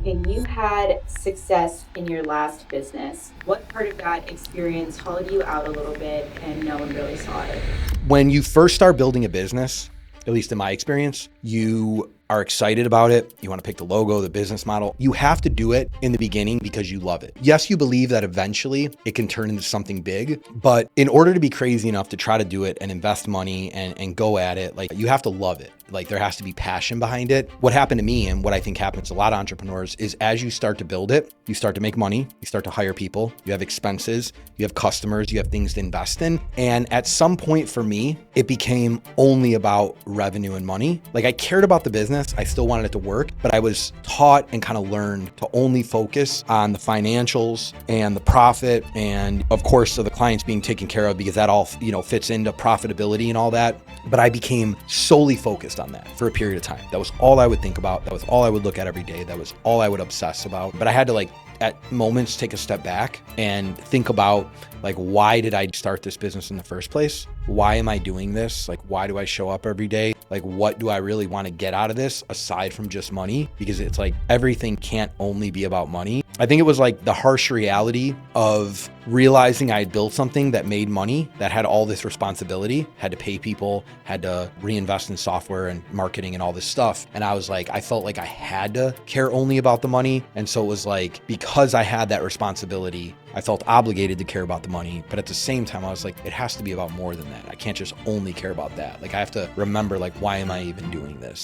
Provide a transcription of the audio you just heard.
Okay, you had success in your last business. What part of that experience hollowed you out a little bit and no one really saw it? When you first start building a business, at least in my experience, you are excited about it. You want to pick the logo, the business model. You have to do it in the beginning because you love it. Yes, you believe that eventually it can turn into something big, but in order to be crazy enough to try to do it and invest money and go at it, like you have to love it. Like there has to be passion behind it. What happened to me and what I think happens to a lot of entrepreneurs is as you start to build it, you start to make money, you start to hire people, you have expenses, you have customers, you have things to invest in. And at some point for me, it became only about revenue and money. Like I cared about the business. I still wanted it to work, but I was taught and kind of learned to only focus on the financials and the profit. And of course, so the clients being taken care of because that all, fits into profitability and all that. But I became solely focused on that for a period of time. That was all I would think about. That was all I would look at every day. That was all I would obsess about. But I had to at moments take a step back and think about why did I start this business in the first place? Why am I doing this? Why do I show up every day? What do I really want to get out of this aside from just money? Because it's everything can't only be about money. I think it was the harsh reality of realizing I had built something that made money, that had all this responsibility, had to pay people, had to reinvest in software and marketing and all this stuff. And I was I felt like I had to care only about the money. And so it was because I had that responsibility, I felt obligated to care about the money. But at the same time, I was it has to be about more than that. I can't just only care about that. I have to remember, why am I even doing this?